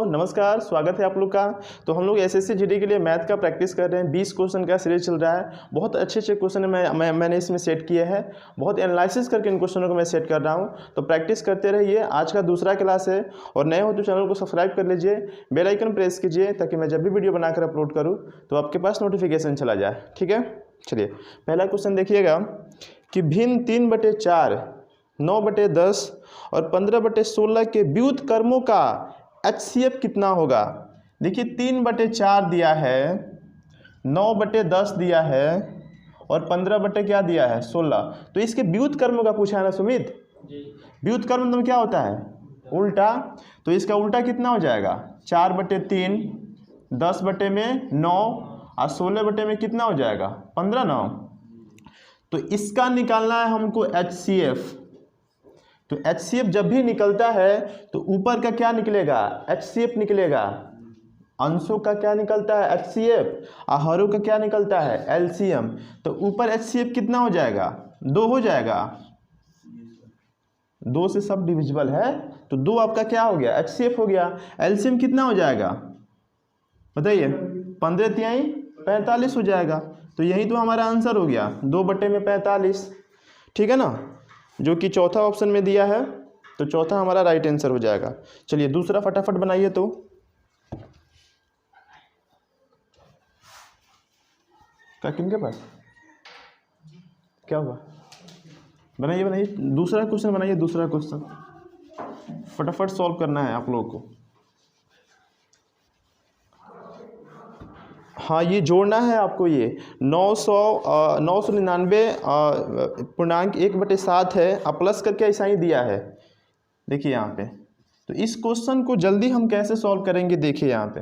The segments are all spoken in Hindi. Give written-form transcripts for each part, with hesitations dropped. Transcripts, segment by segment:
नमस्कार, स्वागत है आप लोग का। तो हम लोग एसएससी जीडी के लिए मैथ का प्रैक्टिस कर रहे हैं। 20 क्वेश्चन का सीरीज चल रहा है। बहुत अच्छे क्वेश्चन मैंने इसमें सेट किए हैं। बहुत एनालिसिस करके इन क्वेश्चनों को मैं सेट कर रहा हूं। तो प्रैक्टिस करते रहिए। आज का दूसरा क्लास है और नए हो तो चैनल को सब्सक्राइब कर लीजिए, बेल आइकन प्रेस कीजिए ताकि मैं जब भी वीडियो बनाकर अपलोड करूँ तो आपके पास नोटिफिकेशन चला जाए। ठीक है, चलिए पहला क्वेश्चन देखिएगा कि भिन्न 3/4, 9/10 और 15/16 के व्युत्क्रम कर्मों का HCF कितना होगा। देखिए 3/4 दिया है, 9/10 दिया है और 15 क्या दिया है 16। तो इसके व्युत्क्रम कर्मों का पूछा है ना सुमित। व्युत्क्रम कर्म मतलब क्या होता है, उल्टा। तो इसका उल्टा कितना हो जाएगा 4/3, 10/9 और 16 में कितना हो जाएगा 15 9। तो इसका निकालना है हमको HCF। तो HCF जब भी निकलता है तो ऊपर का क्या निकलेगा HCF निकलेगा, अंशों का क्या निकलता है HCF और हरों का क्या निकलता है LCM। तो ऊपर HCF कितना हो जाएगा 2 हो जाएगा, 2 से सब डिविजिबल है तो 2 आपका क्या हो गया HCF हो गया। LCM कितना हो जाएगा बताइए, 15 × 45 हो जाएगा। तो यही तो हमारा आंसर हो गया 2/45। ठीक है ना, जो कि चौथा ऑप्शन में दिया है। तो चौथा हमारा राइट आंसर हो जाएगा। चलिए दूसरा फटाफट बनाइए। तो क्या किनके पास क्या हुआ, बनाइए दूसरा क्वेश्चन बनाइए। दूसरा क्वेश्चन फटाफट सॉल्व करना है आप लोगों को। हाँ, ये जोड़ना है आपको। ये 999.1/7 है, अब प्लस करके ऐसा ही दिया है। देखिए यहाँ पे। तो इस क्वेश्चन को जल्दी हम कैसे सॉल्व करेंगे, देखिए यहाँ पे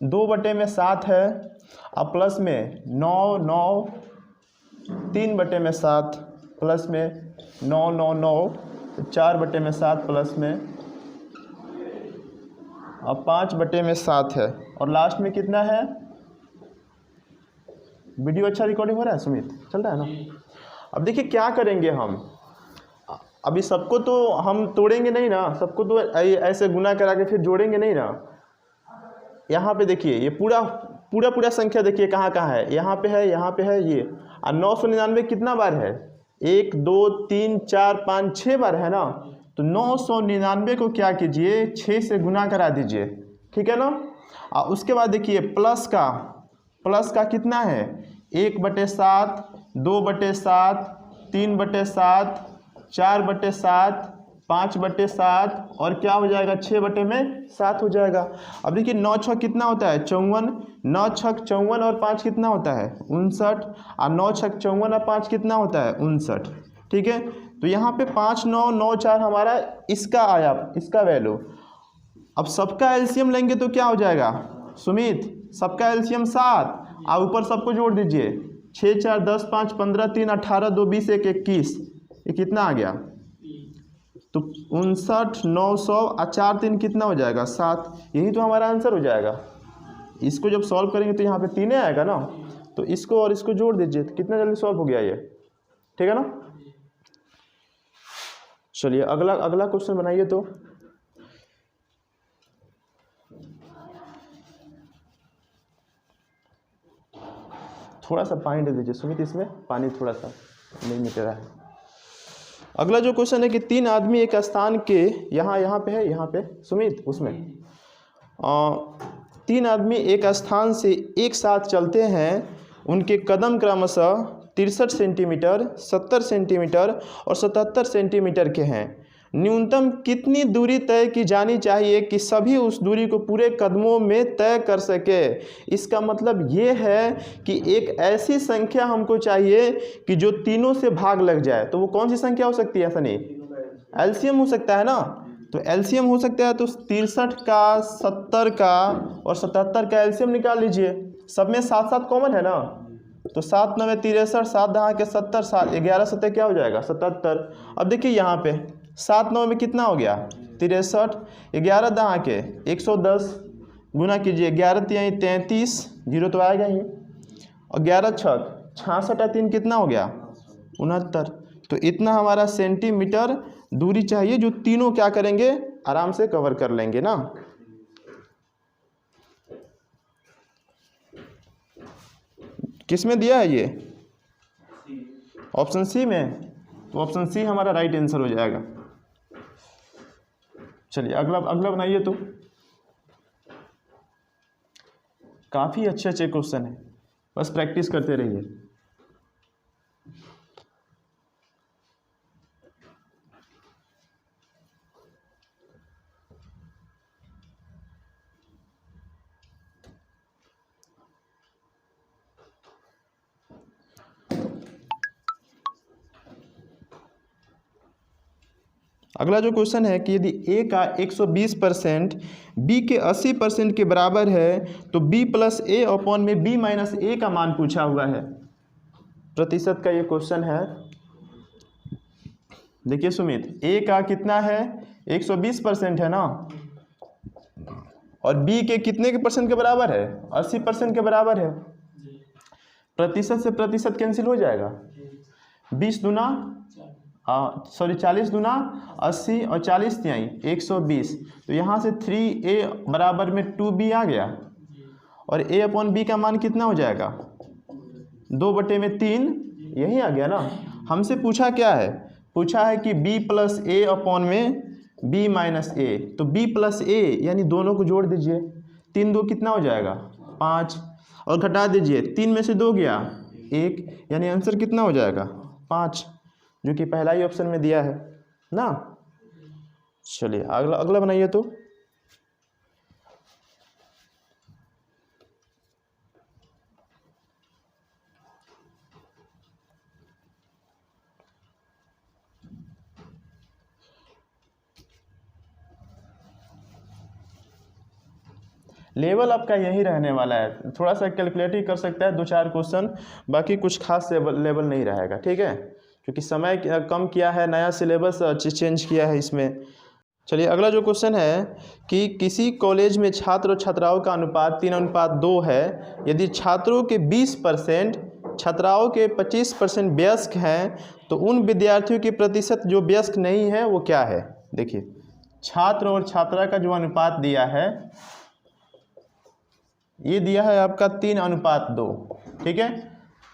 2/7 है, अब प्लस में 9 9, 3/7 प्लस में 9 9 9, 4/7 प्लस में अब 5/7 है और लास्ट में कितना है। वीडियो अच्छा रिकॉर्डिंग हो रहा है सुमित, चल रहा है ना। अब देखिए क्या करेंगे हम, अभी सबको तो हम तोड़ेंगे नहीं ना, सबको तो ऐसे गुना करा के फिर जोड़ेंगे नहीं ना। यहाँ पे देखिए ये पूरा संख्या देखिए कहाँ है, यहाँ पे है, यहाँ पे है ये। और 999 कितना बार है 1 2 3 4 5 6 बार है ना। तो 999 को क्या कीजिए 6 से गुना करा दीजिए। ठीक है ना। और उसके बाद देखिए प्लस का कितना है 1/7, 2/7, 3/7, 4/7, 5/7 और क्या हो जाएगा 6/7 हो जाएगा। अब देखिए 9 6 कितना होता है 54, 9 6 54 और 5 कितना होता है 59 और 9 6 54 और 5 कितना होता है 59। ठीक है, तो यहाँ पे 5 9 9 4 हमारा इसका आया, इसका वैल्यू। अब सबका एलसीएम लेंगे तो क्या हो जाएगा सुमित, सबका एलसीएम 7 और ऊपर सबको जोड़ दीजिए 6 4 10 5 15 3 18 2 20 1 21, ये कितना आ गया। तो 59 900 और 4 3 कितना हो जाएगा 7। यही तो हमारा आंसर हो जाएगा। इसको जब सॉल्व करेंगे तो यहाँ पे 3 आएगा ना, तो इसको और इसको जोड़ दीजिए तो कितना जल्दी सॉल्व हो गया ये। ठीक है ना। चलिए अगला क्वेश्चन बनाइए। तो थोड़ा सा पानी दे दीजिए सुमित, इसमें पानी थोड़ा सा नहीं मिल रहा है। अगला जो क्वेश्चन है कि 3 आदमी एक स्थान के यहाँ पे है, यहाँ पे सुमित उसमें 3 आदमी एक स्थान से एक साथ चलते हैं, उनके कदम क्रमशः 63 सेंटीमीटर, 70 सेंटीमीटर और 77 सेंटीमीटर के हैं। न्यूनतम कितनी दूरी तय की जानी चाहिए कि सभी उस दूरी को पूरे कदमों में तय कर सके। इसका मतलब ये है कि एक ऐसी संख्या हमको चाहिए कि जो तीनों से भाग लग जाए। तो वो कौन सी संख्या हो सकती है सनी, एलसीएम हो सकता है ना। तो एलसीएम हो सकता है तो 63 का, 70 का और 77 का एलसीएम निकाल लीजिए। सब में 7 7 कॉमन है ना। तो 7 9 63, 7 10 के 70, 7 11 7 क्या हो जाएगा 77। अब देखिए यहाँ पे 7 9 में कितना हो गया 63, 11 10 के 110 गुना कीजिए 11 3 33, 0 तो आएगा ही, और 11 6 66 और 3 कितना हो गया 69। तो इतना हमारा सेंटीमीटर दूरी चाहिए जो तीनों क्या करेंगे आराम से कवर कर लेंगे ना। किस में दिया है ये? ऑप्शन सी में। तो ऑप्शन सी हमारा राइट आंसर हो जाएगा। चलिए अगला अगला बनाइए। तो काफ़ी अच्छे अच्छे क्वेश्चन है, बस प्रैक्टिस करते रहिए। अगला जो क्वेश्चन है कि यदि ए का 120% बी के 80% के बराबर है तो बी प्लस ए अपॉन में बी माइनस ए का मान पूछा हुआ है। प्रतिशत का ये क्वेश्चन है। देखिए सुमित, ए का कितना है? 120% है ना, और बी के कितने के परसेंट के बराबर है? 80% के बराबर है। प्रतिशत से प्रतिशत कैंसिल हो जाएगा। 20 दूना 40 दूना 80 और 40 तिहाई 120। तो यहाँ से 3a बराबर में 2b आ गया, और a अपॉन b का मान कितना हो जाएगा? 2/3 यही आ गया ना। हमसे पूछा क्या है? पूछा है कि b प्लस ए अपॉन में b माइनस ए। तो b प्लस ए यानी दोनों को जोड़ दीजिए। 3 2 कितना हो जाएगा? 5, और घटा दीजिए। 3 में से 2 गया 1, यानी आंसर कितना हो जाएगा? 5, जो कि पहला ही ऑप्शन में दिया है ना। चलिए अगला अगला बनाइए। तो लेवल आपका यही रहने वाला है, थोड़ा सा कैलकुलेट ही कर सकता है 2-4 क्वेश्चन, बाकी कुछ खास लेवल नहीं रहेगा। ठीक है, क्योंकि समय कम किया है, नया सिलेबस चेंज किया है इसमें। चलिए अगला जो क्वेश्चन है कि किसी कॉलेज में छात्र और छात्राओं का अनुपात 3:2 है। यदि छात्रों के 20%, छात्राओं के 25% वयस्क हैं तो उन विद्यार्थियों की प्रतिशत जो वयस्क नहीं है वो क्या है? देखिए छात्र और छात्रा का जो अनुपात दिया है, ये दिया है आपका 3:2। ठीक है,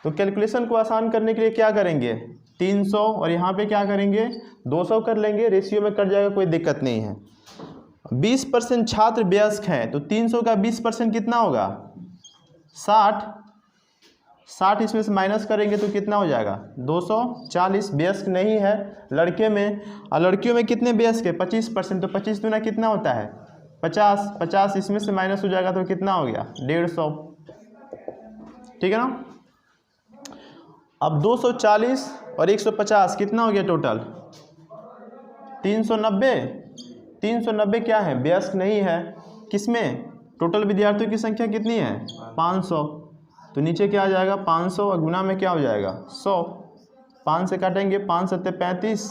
तो कैलकुलेशन को आसान करने के लिए क्या करेंगे? 300 और यहाँ पे क्या करेंगे? 200 कर लेंगे, रेशियो में कट जाएगा, कोई दिक्कत नहीं है। 20% छात्र वयस्क हैं तो 300 का 20% कितना होगा? 60 इसमें से माइनस करेंगे तो कितना हो जाएगा? 240। वयस्क नहीं है लड़के में, और लड़कियों में कितने वयस्क है? 25%। तो 25 दूना कितना होता है? 50 इसमें से माइनस हो जाएगा तो कितना हो गया? 150। ठीक है ना। अब 240 और 150 कितना हो गया टोटल? 390। 390 क्या है? वयस्क नहीं है। किसमें? टोटल विद्यार्थियों की संख्या कितनी है? 500। तो नीचे क्या आ जाएगा? 500 और गुना में क्या हो जाएगा? 100। 5 से काटेंगे, 5 7 35,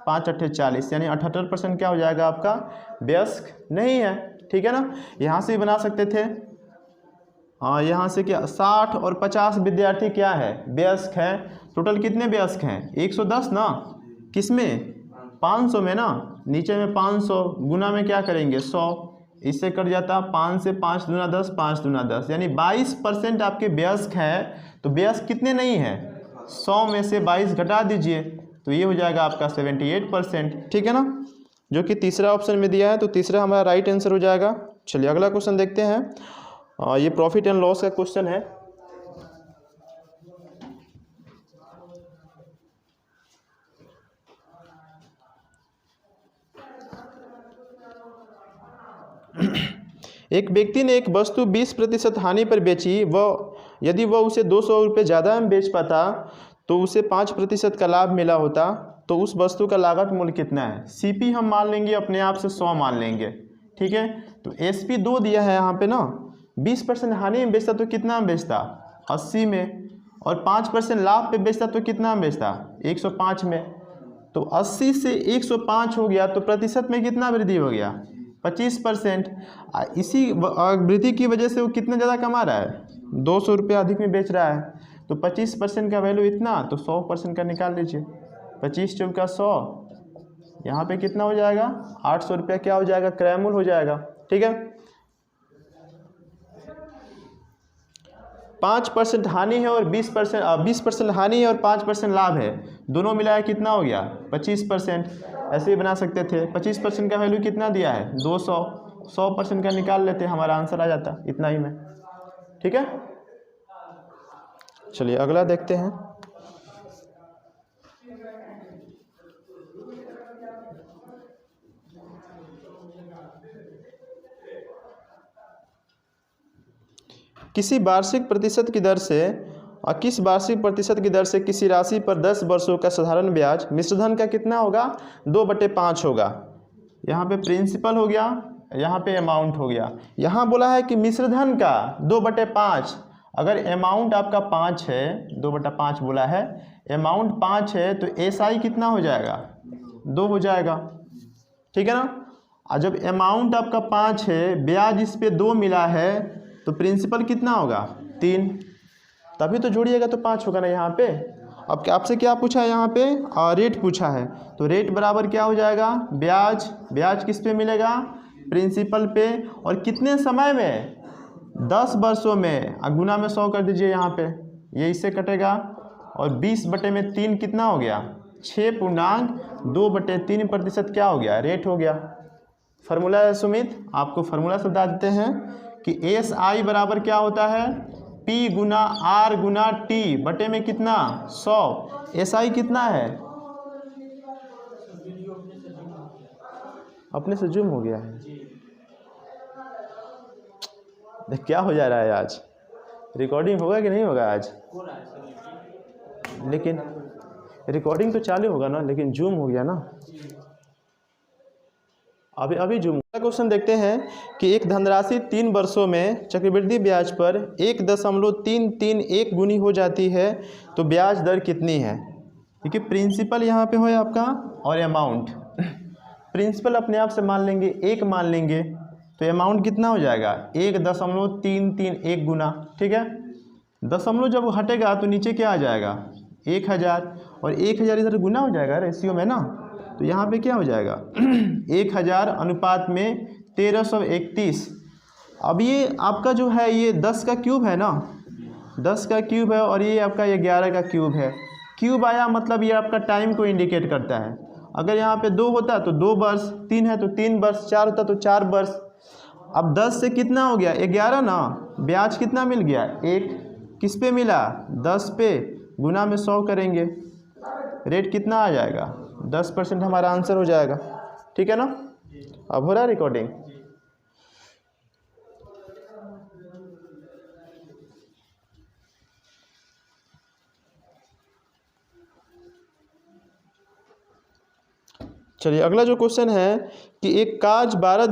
5 8 40, यानी 78% क्या हो जाएगा आपका? वयस्क नहीं है। ठीक है ना। यहाँ से भी बना सकते थे। हाँ, यहाँ से क्या 60 और 50 विद्यार्थी क्या है? वयस्क हैं। टोटल कितने वयस्क हैं? 110 ना। किसमें? 500 में ना। नीचे में 500, गुना में क्या करेंगे? 100। इससे कट जाता 5 से 5 दूना 10, 5 दूना 10, यानी 22% आपके वयस्क हैं। तो वयस्क कितने नहीं हैं? 100 में से 22 घटा दीजिए तो ये हो जाएगा आपका 78%। ठीक है ना, जो कि तीसरा ऑप्शन में दिया है। तो तीसरा हमारा राइट आंसर हो जाएगा। चलिए अगला क्वेश्चन देखते हैं। ये प्रॉफिट एंड लॉस का क्वेश्चन है। एक व्यक्ति ने एक वस्तु 20% हानि पर बेची, यदि वह उसे 200 रुपये ज़्यादा में बेच पाता तो उसे 5% का लाभ मिला होता, तो उस वस्तु का लागत मूल्य कितना है? सीपी हम मान लेंगे अपने आप से 100 मान लेंगे। ठीक है, तो एसपी 2 दिया है यहाँ पे ना। 20% हानि में बेचता तो कितना में बेचता? 80 में, और 5% लाभ पे बेचता तो कितना में बेचता? 105 में। तो 80 से 105 हो गया, तो प्रतिशत में कितना वृद्धि हो गया? 25%। इसी वृद्धि की वजह से वो कितना ज़्यादा कमा रहा है? 200 रुपये अधिक में बेच रहा है। तो 25% का वैल्यू इतना, तो 100% का निकाल लीजिए। 25 चौका 100, यहाँ पे कितना हो जाएगा 800 रुपया क्या हो जाएगा क्रय मूल्य हो जाएगा। ठीक है, 5% हानि है और 20% हानि है और 5% लाभ है, दोनों मिलाया कितना हो गया 25%। ऐसे ही बना सकते थे। 25% का वैल्यू कितना दिया है 200, 100% का निकाल लेते, हमारा आंसर आ जाता इतना ही में। ठीक है, चलिए अगला देखते हैं। किसी वार्षिक प्रतिशत की दर से किस वार्षिक प्रतिशत की दर से किसी राशि पर 10 वर्षों का साधारण ब्याज मिश्रधन का कितना होगा 2/5 होगा। यहाँ पे प्रिंसिपल हो गया, यहाँ पे अमाउंट हो गया। यहाँ बोला है कि मिश्रधन का 2/5, अगर अमाउंट आपका 5 है, 2/5 बोला है, अमाउंट 5 है तो एसआई कितना हो जाएगा 2 हो जाएगा। ठीक है ना। और जब अमाउंट आपका 5 है, ब्याज इस पे 2 मिला है, तो प्रिंसिपल कितना होगा 3, तभी तो जोड़िएगा तो 5 होगा ना यहाँ पे। अब आपसे क्या पूछा है यहाँ पे रेट पूछा है, तो रेट बराबर क्या हो जाएगा ब्याज किस पे मिलेगा प्रिंसिपल पे, और कितने समय में 10 वर्षों में। गुना में 100 कर दीजिए यहाँ पे, ये इससे कटेगा, और 20/3 कितना हो गया 6.2/3% क्या हो गया रेट हो गया। फार्मूला है सुमित, आपको फार्मूला से बता देते हैं कि एस आई बराबर क्या होता है P गुना R गुना T बटे में कितना 100। एस आई कितना है अपने से जूम हो गया है, क्या हो जा रहा है आज, रिकॉर्डिंग होगा कि नहीं होगा आज, लेकिन रिकॉर्डिंग तो चालू होगा ना, लेकिन जूम हो गया ना। अभी जूम। क्वेश्चन देखते हैं कि एक धनराशि 3 वर्षों में चक्रवृद्धि ब्याज पर 1.331 गुनी हो जाती है तो ब्याज दर कितनी है। देखिए प्रिंसिपल यहाँ पे है आपका और अमाउंट। प्रिंसिपल अपने आप से मान लेंगे 1 मान लेंगे, तो अमाउंट कितना हो जाएगा 1.331 गुना। ठीक है, दशमलव जब हटेगा तो नीचे क्या आ जाएगा 1000, और 1000 इधर गुना हो जाएगा रेशियो में ना, तो यहाँ पे क्या हो जाएगा 1000 अनुपात में 1331। अब ये आपका जो है ये 10 का क्यूब है ना, 10 का क्यूब है, और ये आपका 11 का क्यूब है। क्यूब आया मतलब ये आपका टाइम को इंडिकेट करता है। अगर यहाँ पे 2 होता तो 2 वर्ष, 3 है तो 3 वर्ष, 4 होता तो 4 वर्ष। अब 10 से कितना हो गया 11 ना, ब्याज कितना मिल गया 1, किस पे मिला 10 पे, गुना में 100 करेंगे, रेट कितना आ जाएगा 10% हमारा आंसर हो जाएगा। ठीक है ना। अब हो रहा है रिकॉर्डिंग। चलिए अगला जो क्वेश्चन है कि एक कार्य 12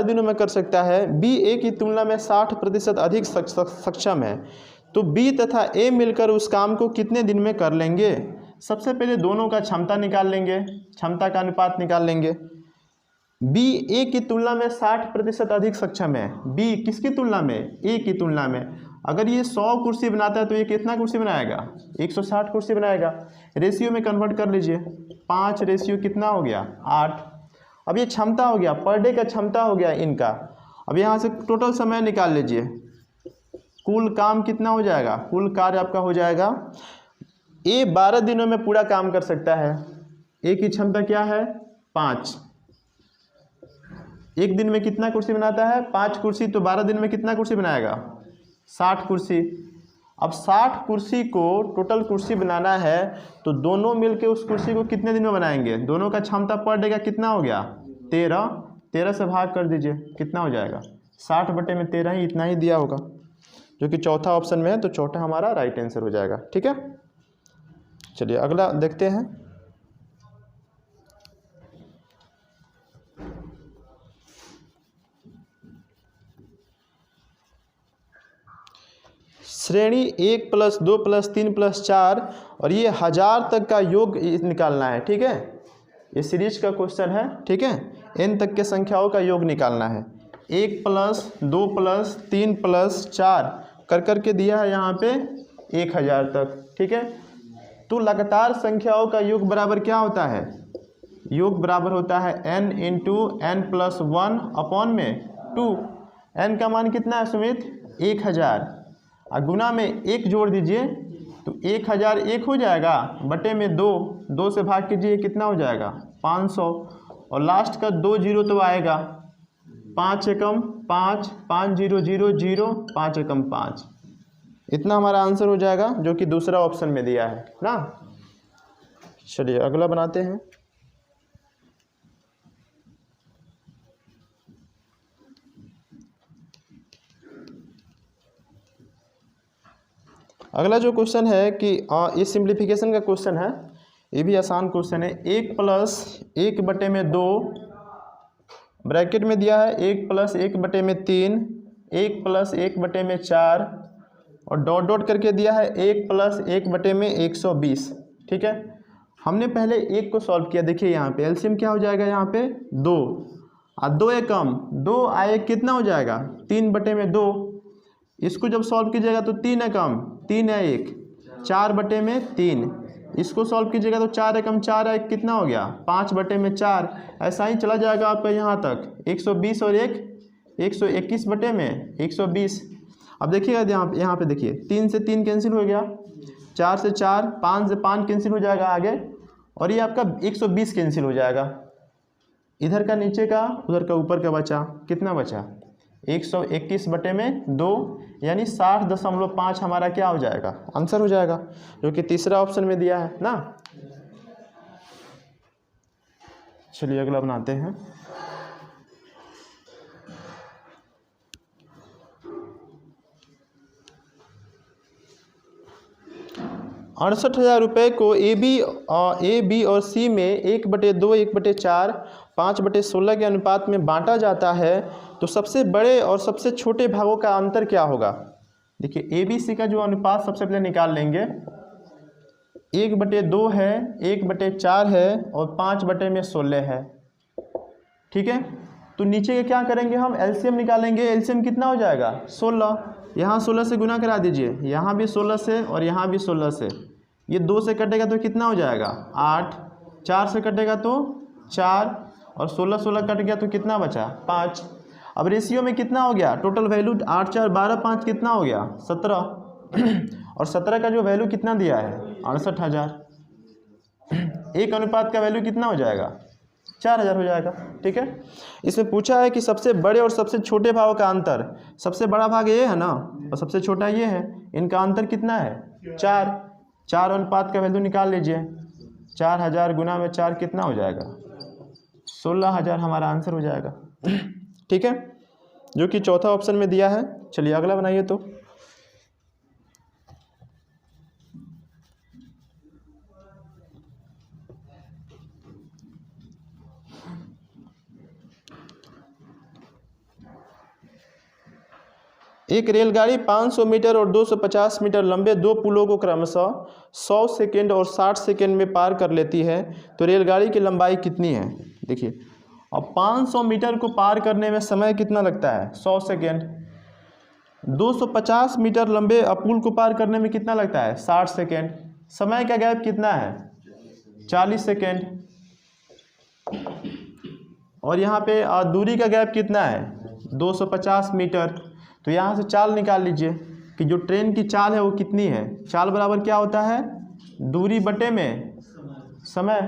दिनों में कर सकता है, बी ए की तुलना में 60% अधिक सक्षम है, तो बी तथा ए मिलकर उस काम को कितने दिन में कर लेंगे। सबसे पहले दोनों का क्षमता निकाल लेंगे, क्षमता का अनुपात निकाल लेंगे। बी ए की तुलना में 60% अधिक सक्षम है, बी किसकी तुलना में ए की तुलना में। अगर ये 100 कुर्सी बनाता है तो ये कितना कुर्सी बनाएगा 160 कुर्सी बनाएगा। रेशियो में कन्वर्ट कर लीजिए, 5 रेशियो कितना हो गया 8। अब ये क्षमता हो गया, पर डे का क्षमता हो गया इनका। अब यहाँ से टोटल समय निकाल लीजिए, कुल काम कितना हो जाएगा, कुल कार्य आपका हो जाएगा। ए 12 दिनों में पूरा काम कर सकता है, ए की क्षमता क्या है 5। एक दिन में कितना कुर्सी बनाता है 5 कुर्सी, तो 12 दिन में कितना कुर्सी बनाएगा 60 कुर्सी। अब 60 कुर्सी को टोटल कुर्सी बनाना है तो दोनों मिलके उस कुर्सी को कितने दिन में बनाएंगे। दोनों का क्षमता पर डे का कितना हो गया 13 से भाग कर दीजिए कितना हो जाएगा 60/13 ही, इतना ही दिया होगा, जो कि चौथा ऑप्शन में है, तो चौथा हमारा राइट आंसर हो जाएगा। ठीक है, चलिए अगला देखते हैं। श्रेणी 1 + 2 + 3 + 4 और ये 1000 तक का योग निकालना है। ठीक है, ये सीरीज का क्वेश्चन है। ठीक है, n तक के संख्याओं का योग निकालना है। 1 + 2 + 3 + 4 कर के दिया है यहाँ पे 1000 तक। ठीक है, तो लगातार संख्याओं का योग बराबर क्या होता है, योग बराबर होता है n into n plus 1 upon में 2। n का मान कितना है सुमित? 1000। और गुना में 1 जोड़ दीजिए तो 1000 1 हो जाएगा, बटे में 2, 2 से भाग कीजिए कितना हो जाएगा? 500। और लास्ट का 2 जीरो तो आएगा, 5 एकम 5, 5 0 0 0, 5 एकम 5। इतना हमारा आंसर हो जाएगा, जो कि दूसरा ऑप्शन में दिया है ना। चलिए अगला बनाते हैं। अगला जो क्वेश्चन है कि ये सिंप्लीफिकेशन का क्वेश्चन है, ये भी आसान क्वेश्चन है। 1 प्लस 1 बटे में 2, ब्रैकेट में दिया है 1 प्लस 1 बटे में 3, 1 प्लस 1 बटे में 4, और डॉट डॉट करके दिया है 1 प्लस 1 बटे में 120। ठीक है, हमने पहले 1 को सॉल्व किया। देखिए यहाँ पे एलसीएम क्या हो जाएगा? यहाँ पे 2 और 2 एकम 2 आए कितना हो जाएगा? 3 बटे में 2। इसको जब सॉल्व कीजिएगा तो 3 एकम 3 है 1, 4 बटे में 3। इसको सॉल्व कीजिएगा तो 4 एकम 4 है, कितना हो गया? 5 बटे में 4। ऐसा ही चला जाएगा आपका यहाँ तक 120 और 1 121 बटे में 120। अब देखिएगा यहाँ पे देखिए 3 से 3 कैंसिल हो गया, 4 से 4, 5 से 5 कैंसिल हो जाएगा आगे, और ये आपका 120 कैंसिल हो जाएगा। इधर का नीचे का उधर का ऊपर का बचा, कितना बचा? 121 बटे में 2, यानी 60.5 हमारा क्या हो जाएगा? आंसर हो जाएगा, जो कि तीसरा ऑप्शन में दिया है ना। चलिए अगला बनाते हैं। ₹68,000 को ए बी और सी में 1/2, 1/4, 5/16 के अनुपात में बांटा जाता है, तो सबसे बड़े और सबसे छोटे भागों का अंतर क्या होगा? देखिए ए बी सी का जो अनुपात सबसे पहले निकाल लेंगे। 1/2 है, 1/4 है और 5/16 है। ठीक है, तो नीचे के क्या करेंगे हम? एलसीएम निकालेंगे। एलसीएम कितना हो जाएगा? 16। यहाँ 16 से गुना करा दीजिए, यहाँ भी 16 से और यहाँ भी 16 से। ये 2 से कटेगा तो कितना हो जाएगा? 8। 4 से कटेगा तो 4, और 16 16 कट गया तो कितना बचा? 5। अब रेशियो में कितना हो गया? टोटल वैल्यू 8 4 12 5 कितना हो गया? 17। और 17 का जो वैल्यू कितना दिया है? 68,000। एक अनुपात का वैल्यू कितना हो जाएगा? 4000 हो जाएगा। ठीक है, इसमें पूछा है कि सबसे बड़े और सबसे छोटे भागों का अंतर। सबसे बड़ा भाग ये है ना, और सबसे छोटा ये है, इनका अंतर कितना है? 4। 4 अनुपात का वैल्यू निकाल लीजिए। 4000 गुना में 4 कितना हो जाएगा? 16,000 हमारा आंसर हो जाएगा। ठीक है, जो कि चौथा ऑप्शन में दिया है। चलिए अगला बनाइए। तो एक रेलगाड़ी 500 मीटर और 250 मीटर लंबे दो पुलों को क्रमशः 100 सेकेंड और 60 सेकेंड में पार कर लेती है, तो रेलगाड़ी की लंबाई कितनी है? देखिए, अब 500 मीटर को पार करने में समय कितना लगता है? 100 सेकेंड। 250 मीटर लंबे पुल को पार करने में कितना लगता है? 60 सेकेंड। समय का गैप कितना है? 40 सेकेंड। और यहाँ पे दूरी का गैप कितना है? 250 मीटर। तो यहाँ से चाल निकाल लीजिए कि जो ट्रेन की चाल है वो कितनी है। चाल बराबर क्या होता है? दूरी बटे में समय।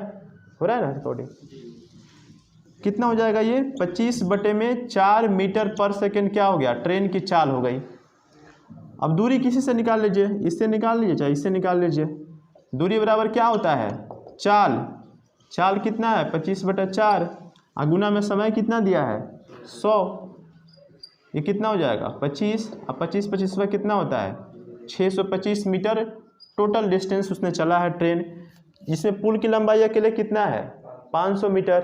हो रहा है ना रिकॉर्डिंग? कितना हो जाएगा ये? 25/4 मीटर पर सेकेंड क्या हो गया? ट्रेन की चाल हो गई। अब दूरी किसी से निकाल लीजिए, इससे निकाल लीजिए चाहे इससे निकाल लीजिए। दूरी बराबर क्या होता है? चाल। चाल कितना है? 25/4, और गुना में समय कितना दिया है? 100। ये कितना हो जाएगा? 25, अब 25 में कितना होता है? 625 मीटर टोटल डिस्टेंस उसने चला है ट्रेन। इसमें पुल की लंबाई अकेले कितना है? 500 मीटर।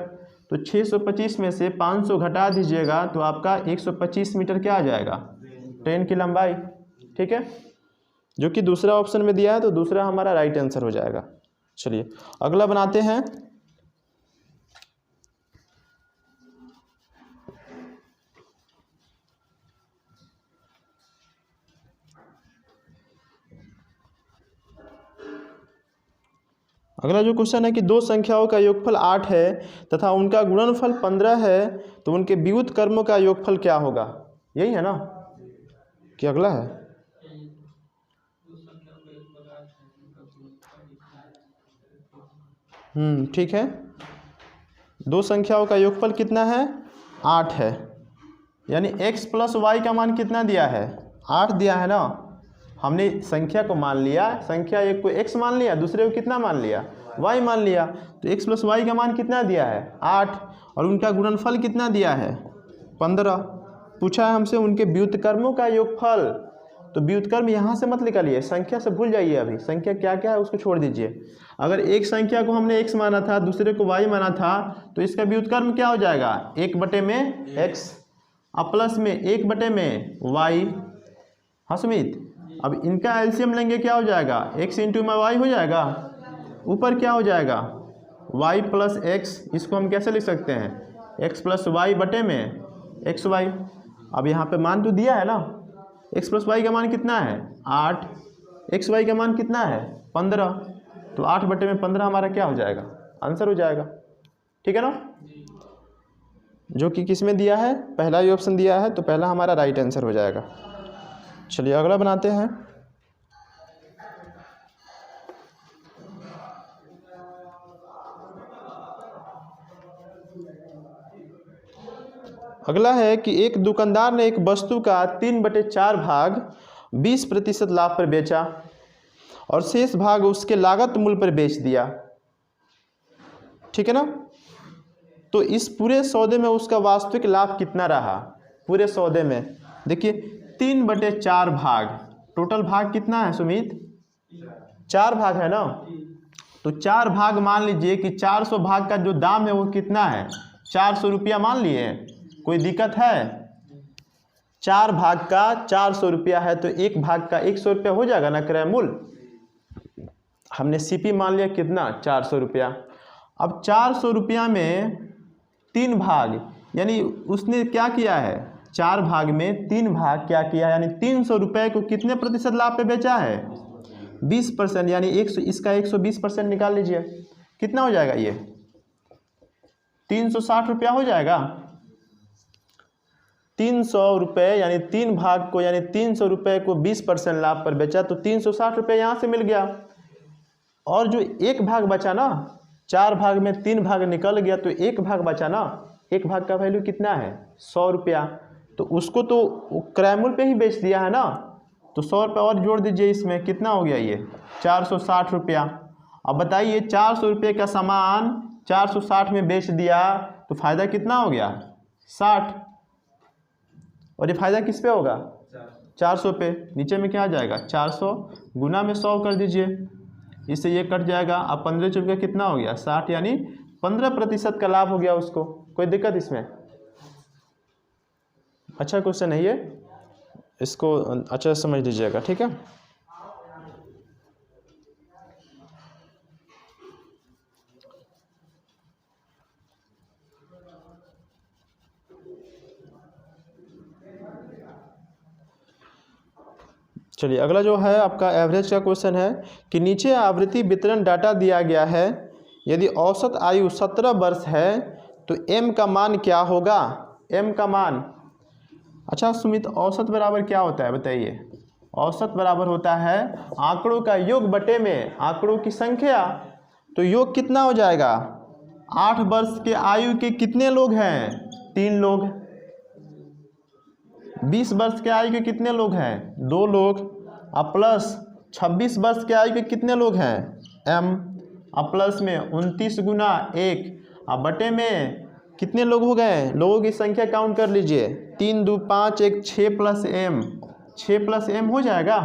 तो 625 में से 500 घटा दीजिएगा तो आपका 125 मीटर क्या आ जाएगा? ट्रेन की लंबाई। ठीक है, जो कि दूसरा ऑप्शन में दिया है, तो दूसरा हमारा राइट आंसर हो जाएगा। चलिए अगला बनाते हैं। अगला जो क्वेश्चन है कि दो संख्याओं का योगफल 8 है तथा उनका गुणनफल 15 है, तो उनके वियुक्त कर्मों का योगफल क्या होगा? यही है ना कि अगला है? ठीक है। दो संख्याओं का योगफल कितना है? 8 है, यानी x प्लस वाई का मान कितना दिया है? 8 दिया है ना। हमने संख्या को मान लिया, संख्या एक को x मान लिया, दूसरे को कितना मान लिया? y मान लिया। तो x प्लस वाई का मान कितना दिया है? 8, और उनका गुणनफल कितना दिया है? 15। पूछा है हमसे उनके व्युत्क्रमों कर्मों का योगफल। तो व्युत्क्रम यहाँ से मत निकालिए, संख्या से भूल जाइए। अभी संख्या क्या क्या है उसको छोड़ दीजिए। अगर एक संख्या को हमने x माना था, दूसरे को y माना था, तो इसका व्युत्क्रम क्या हो जाएगा? 1/में x अब प्लस में 1/में y। हाँ सुमित, अब इनका एलसीएम लेंगे, क्या हो जाएगा? x इंटू में y हो जाएगा। ऊपर क्या हो जाएगा? y plus x. इसको हम कैसे लिख सकते हैं? x प्लस वाई बटे में एक्स वाई। अब यहाँ पे मान तो दिया है ना, x प्लस वाई का मान कितना है? 8, एक्स वाई का मान कितना है? 15। तो 8/15 हमारा क्या हो जाएगा? आंसर हो जाएगा। ठीक है ना, जो कि किस में दिया है? पहला ही ऑप्शन दिया है, तो पहला हमारा राइट आंसर हो जाएगा। चलिए अगला बनाते हैं। अगला है कि एक दुकानदार ने एक वस्तु का 3/4 भाग 20% लाभ पर बेचा और शेष भाग उसके लागत मूल्य पर बेच दिया। ठीक है ना। तो इस पूरे सौदे में उसका वास्तविक लाभ कितना रहा? पूरे सौदे में देखिए 3/4 भाग, टोटल भाग कितना है सुमित? 4 भाग है ना। तो 4 भाग मान लीजिए कि 400 भाग का जो दाम है वो कितना है? 400 रुपया मान लिए। कोई दिक्कत है? 4 भाग का 400 रुपया है, तो एक भाग का 100 रुपया हो जाएगा ना क्रय मूल्य। हमने सीपी मान लिया कितना? 400 रुपया। अब 400 रुपया में 3 भाग, यानी उसने क्या किया है? 4 भाग में 3 भाग क्या किया? यानी 300 रुपये को कितने प्रतिशत लाभ पे बेचा है? 20%, यानी 100, इसका 120% निकाल लीजिए। कितना हो जाएगा? ये 360 रुपया हो जाएगा। 300 रुपये यानी 3 भाग को, यानी 300 रुपये को 20% लाभ पर बेचा, तो 360 रुपये यहाँ से मिल गया। और जो एक भाग बचा ना, 4 भाग में 3 भाग निकल गया, तो एक भाग बचा ना, एक भाग का वैल्यू कितना है? 100 रुपया। तो उसको तो क्रय मूल्य पे ही बेच दिया है ना, तो 100 रुपये और जोड़ दीजिए इसमें, कितना हो गया? ये 460 रुपया। अब बताइए 400 रुपये का सामान 460 में बेच दिया, तो फायदा कितना हो गया? 60। और ये फायदा किस पे होगा? 400 पे। नीचे में क्या आ जाएगा? 400 गुना में 100 कर दीजिए, इससे ये कट जाएगा। अब 15 रुपये कितना हो गया? 60, यानी 15% का लाभ हो गया उसको। कोई दिक्कत इसमें? अच्छा क्वेश्चन है ये, इसको अच्छा समझ लीजिएगा। ठीक है। चलिए अगला जो है आपका एवरेज का क्वेश्चन है कि नीचे आवृत्ति वितरण डाटा दिया गया है। यदि औसत आयु 17 वर्ष है तो m का मान क्या होगा? m का मान, अच्छा सुमित, औसत बराबर क्या होता है बताइए? औसत बराबर होता है आंकड़ों का योग बटे में आंकड़ों की संख्या। तो योग कितना हो जाएगा? 8 वर्ष के आयु के कितने लोग हैं? 3 लोग। 20 वर्ष के आयु के कितने लोग हैं? 2 लोग। अब प्लस 26 वर्ष के आयु के कितने लोग हैं? m। अब प्लस में 29 गुना 1, अब बटे में कितने लोग हो गए? लोगों की संख्या काउंट कर लीजिए। 3 2 5 1 6 प्लस m, 6 प्लस m हो जाएगा।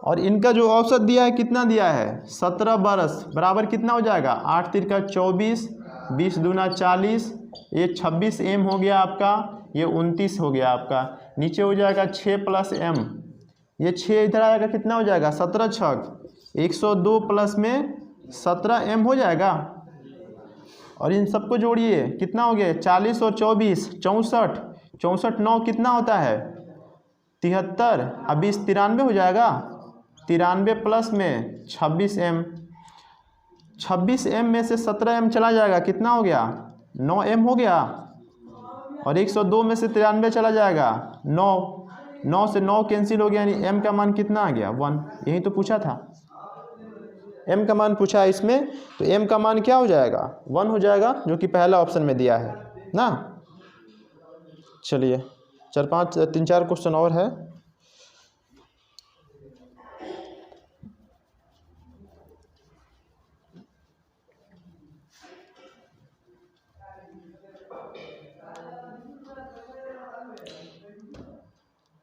और इनका जो औसत दिया है कितना दिया है? 17 वर्ष बराबर कितना हो जाएगा? 8 3 का 24, 20 दूना 40, ये 26 m हो गया आपका, ये 29 हो गया आपका। नीचे हो जाएगा 6 प्लस m, ये 6 इधर आएगा, कितना हो जाएगा? 17 छक 102 प्लस में 17 m हो जाएगा। और इन सबको जोड़िए, कितना हो गया? 40 और 24 64, 64 9 कितना होता है? 73। अब 20 93 हो जाएगा। 93 प्लस में 26 m, 26m में से 17m चला जाएगा, कितना हो गया 9m हो गया। और 102 में से 93 चला जाएगा 9 से 9 कैंसिल हो गया, यानी m का मान कितना आ गया 1। यही तो पूछा था, m का मान पूछा है इसमें, तो m का मान क्या हो जाएगा 1 हो जाएगा, जो कि पहला ऑप्शन में दिया है ना। चलिए 3-4 क्वेश्चन और है।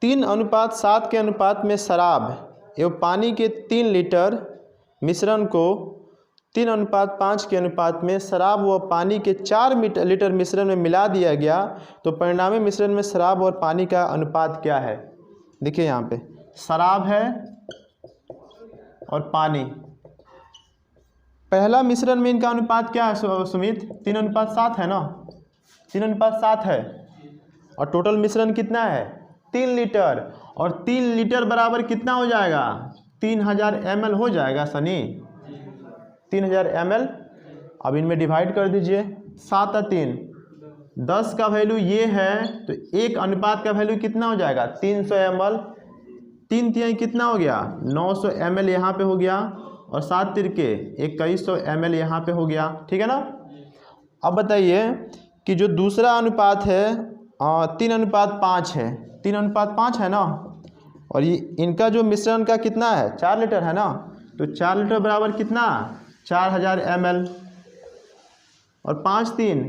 तीन अनुपात 7 के अनुपात में शराब एवं पानी के 3 लीटर मिश्रण को 3 अनुपात 5 के अनुपात में शराब व पानी के 4 लीटर मिश्रण में मिला दिया गया, तो परिणामी मिश्रण में शराब और पानी का अनुपात क्या है। देखिए यहाँ पे शराब है और पानी, पहला मिश्रण में इनका अनुपात क्या है सुमित 3 अनुपात 7 है ना, 3 अनुपात 7 है। और टोटल मिश्रण कितना है 3 लीटर, और 3 लीटर बराबर कितना हो जाएगा 3000 ml हो जाएगा सनी, 3000 ml। अब इनमें डिवाइड कर दीजिए, 7 और 3 10 का वैल्यू ये है, तो एक अनुपात का वैल्यू कितना हो जाएगा 300 ml। 3 तिहाई कितना हो गया 900 ml यहाँ पे हो गया, और 7 तिरके 2100 ml यहाँ पे हो गया, ठीक है ना। अब बताइए कि जो दूसरा अनुपात है 3 अनुपात 5 है, 3 अनुपात 5 है ना, और ये इनका जो मिश्रण का कितना है 4 लीटर है ना, तो 4 लीटर बराबर कितना 4000 ml। और 5 3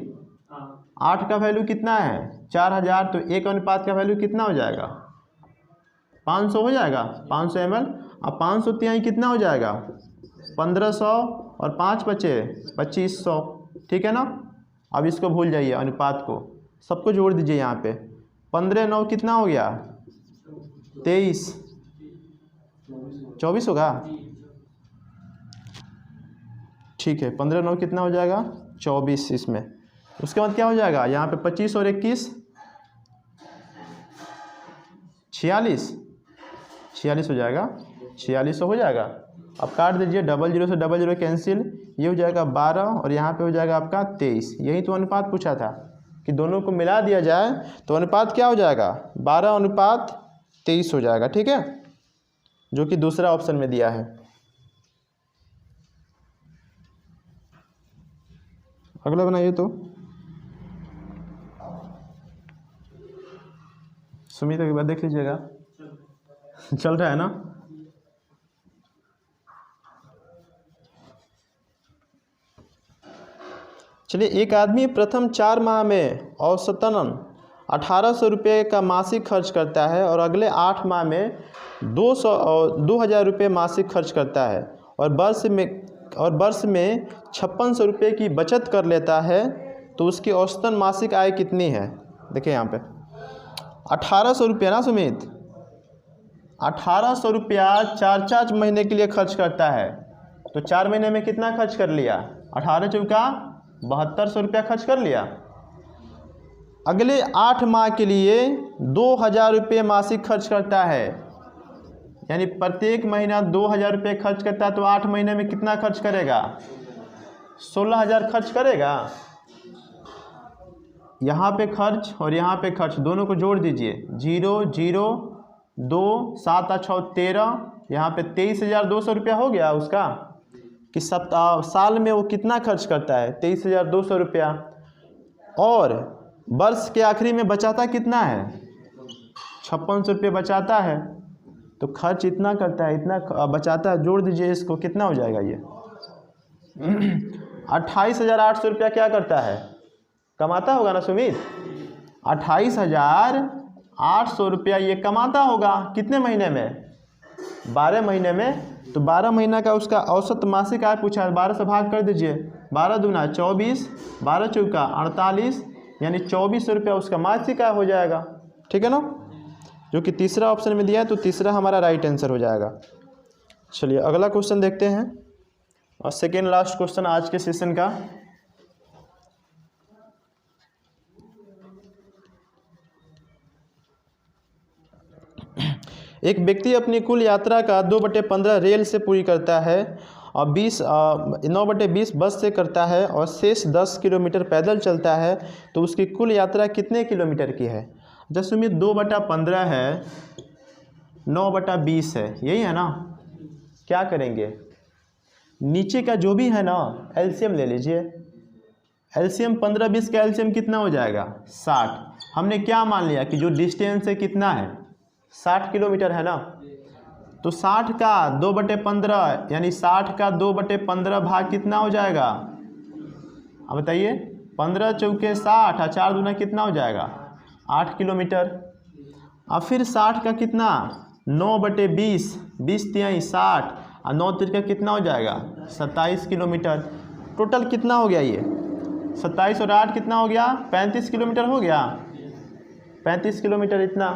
8 का वैल्यू कितना है 4000, तो एक अनुपात का वैल्यू कितना हो जाएगा 500 हो जाएगा 500 ml। अब 500 तिहाई कितना हो जाएगा 1500, और 5 बचे 2500, ठीक है ना। अब इसको भूल जाइए, अनुपात को सबको जोड़ दीजिए यहाँ पे, 15 9 कितना हो गया 23, 24 होगा, ठीक है 15 9 कितना हो जाएगा 24 इसमें। उसके बाद क्या हो जाएगा यहाँ पे 25 और 21 46 हो जाएगा, 4600 हो जाएगा। अब काट दीजिए, 00 से 00 कैंसिल, ये हो जाएगा 12, और यहाँ पे हो जाएगा आपका 23। यही तो अनुपात पूछा था कि दोनों को मिला दिया जाए तो अनुपात क्या हो जाएगा 12 अनुपात 23 हो जाएगा, ठीक है, जो कि दूसरा ऑप्शन में दिया है। अगला बनाइए तो सुमित के बाद देख लीजिएगा चल रहा है ना। चलिए, एक आदमी प्रथम 4 माह में औसतन 1800 रुपये का मासिक खर्च करता है, और अगले 8 माह में 2000 रुपये मासिक खर्च करता है, और वर्ष में 5600 रुपये की बचत कर लेता है, तो उसकी औसतन मासिक आय कितनी है। देखिए यहाँ पे 1800 रुपया ना सुमित, 1800 रुपया 4 महीने के लिए खर्च करता है, तो 4 महीने में कितना खर्च कर लिया 18 चौका 7200 रुपया खर्च कर लिया। अगले 8 माह के लिए 2000 रुपये मासिक खर्च करता है, यानी प्रत्येक महीना 2000 रुपये खर्च करता है, तो 8 महीने में कितना खर्च करेगा 16000 खर्च करेगा। यहाँ पे खर्च और यहाँ पे खर्च दोनों को जोड़ दीजिए, 0 0 2 7 और 6 13, यहाँ पे 23200 रुपया हो गया उसका, कि साल में वो कितना खर्च करता है 23200 रुपया। और वर्ष के आखिरी में बचाता कितना है 5600 रुपये बचाता है, तो खर्च इतना करता है, इतना बचाता है, जोड़ दीजिए इसको, कितना हो जाएगा ये 28800 रुपया क्या करता है कमाता होगा ना सुमित, 28800 रुपया ये कमाता होगा, कितने महीने में 12 महीने में। तो 12 महीना का उसका औसत मासिक आय पूछा है, 12 से भाग कर दीजिए, 12 दूना 24, 12 चौका 48, यानी 2400 रुपया उसका मासिक आय हो जाएगा, ठीक है ना, जो कि तीसरा ऑप्शन में दिया है, तो तीसरा हमारा राइट आंसर हो जाएगा। चलिए अगला क्वेश्चन देखते हैं, और सेकेंड लास्ट क्वेश्चन आज के सेशन का। एक व्यक्ति अपनी कुल यात्रा का 2/15 रेल से पूरी करता है, और 9/20 बस से करता है और शेष 10 किलोमीटर पैदल चलता है, तो उसकी कुल यात्रा कितने किलोमीटर की है? जब सुमित 2/15 है, 9/20 है, यही है ना। क्या करेंगे, नीचे का जो भी है ना एलसीएम ले लीजिए। एलसीएम 15-20 का एलसीएम कितना हो जाएगा? 60। हमने क्या मान लिया कि जो डिस्टेंस है कितना है? 60 किलोमीटर है ना। तो 60 का 2/15 यानी 60 का 2/15 भाग कितना हो जाएगा? अब बताइए, 15 चौके 60 और 4 दूना कितना हो जाएगा? 8 किलोमीटर। अब फिर 60 का कितना? 9/20, 20 तिहाई 60 और 9 तिरका कितना हो जाएगा? 27 किलोमीटर। टोटल कितना हो गया ये? 27 और 8 कितना हो गया? 35 किलोमीटर हो गया। 35 किलोमीटर इतना,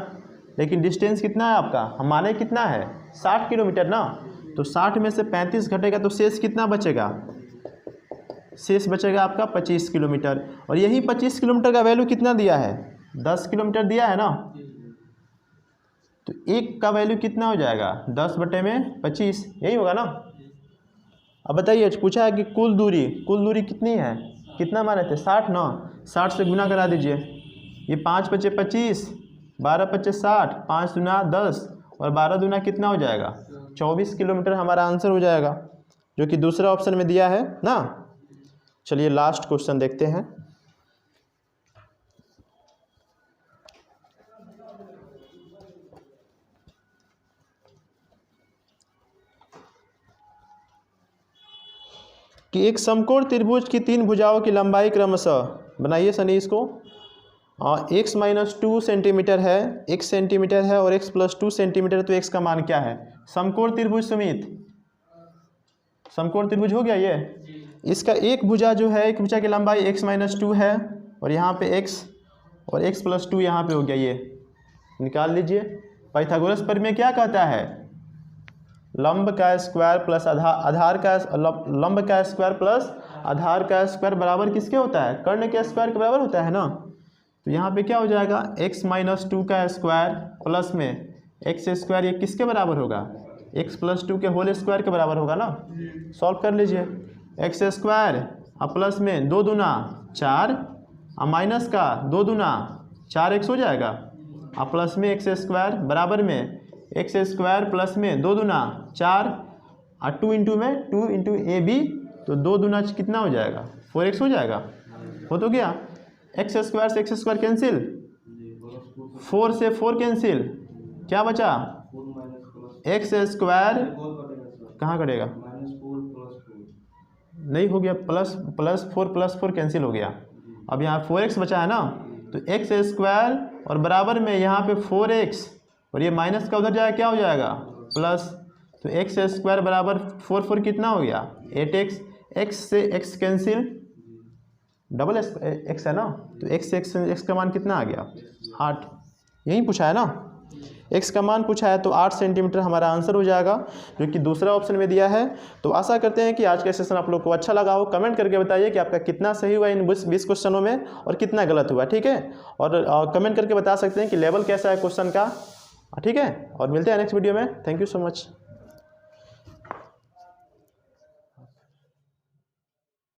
लेकिन डिस्टेंस कितना है आपका? हमारे कितना है? 60 किलोमीटर ना। तो 60 में से 35 घटेगा तो शेष कितना बचेगा? शेष बचेगा आपका 25 किलोमीटर। और यही 25 किलोमीटर का वैल्यू कितना दिया है? 10 किलोमीटर दिया है ना। तो एक का वैल्यू कितना हो जाएगा? 10/25, यही होगा ना। अब बताइए, पूछा है कि कुल दूरी कितनी है? कितना माने थे? 60 ना। 60 से गुना करा दीजिए। ये 5 × 5 = 25, 12 × 5 = 60, 5 दूना 10 और 12 दूना कितना हो जाएगा? 24 किलोमीटर हमारा आंसर हो जाएगा, जो कि दूसरा ऑप्शन में दिया है ना। चलिए लास्ट क्वेश्चन देखते हैं। कि एक समकोण त्रिभुज की 3 भुजाओं की लंबाई क्रमशः, बनाइए सनी इसको, x - 2 सेंटीमीटर है, x सेंटीमीटर है और x + 2 सेंटीमीटर। तो x का मान क्या है? समकोण त्रिभुज सुमित, समकोण त्रिभुज हो गया ये। इसका एक भुजा जो है, एक भुजा की लंबाई x - 2 है और यहाँ पे x और x + 2 यहाँ पे हो गया, ये निकाल लीजिए। पाइथागोरस प्रमेय क्या कहता है? लंब का स्क्वायर प्लस आधार का लंब का स्क्वायर प्लस आधार का स्क्वायर बराबर किसके होता है? कर्ण के स्क्वायर के बराबर होता है ना। तो यहाँ पे क्या हो जाएगा? x - 2 का स्क्वायर प्लस में x स्क्वायर, ये किसके बराबर होगा? x + 2 के होल स्क्वायर के बराबर होगा ना। सॉल्व कर लीजिए। x स्क्वायर और प्लस में 2 दूना 4 और माइनस का 2 दूना 4x हो जाएगा और प्लस में x स्क्वायर बराबर में x स्क्वायर प्लस में 2 दूना 4 और 2 × में 2 × AB, तो 2 दूना कितना हो जाएगा? 4x हो जाएगा। हो तो गया। x स्क्वायर से x स्क्वायर कैंसिल, 4 से 4 कैंसिल, क्या बचा? x स्क्वायर कहाँ करेगा? नहीं हो गया, प्लस 4 + 4 कैंसिल हो गया। अब यहाँ 4x बचा है ना। तो x स्क्वायर और बराबर में यहाँ पे 4x और ये माइनस का उधर जाएगा, क्या हो जाएगा? प्लस। तो x स्क्वायर बराबर 4 कितना हो गया? 8x। x से x कैंसिल, डबल x है ना। तो x से x का मान कितना आ गया? 8। यही पूछा है ना, x का मान पूछा है, तो 8 सेंटीमीटर हमारा आंसर हो जाएगा, जो कि दूसरा ऑप्शन में दिया है। तो आशा करते हैं कि आज का सेशन आप लोग को अच्छा लगा हो। कमेंट करके बताइए कि आपका कितना सही हुआ इन 20 क्वेश्चनों में और कितना गलत हुआ, ठीक है। और कमेंट करके बता सकते हैं कि लेवल कैसा है क्वेश्चन का, ठीक है। और मिलते हैं नेक्स्ट वीडियो में। Thank you so much.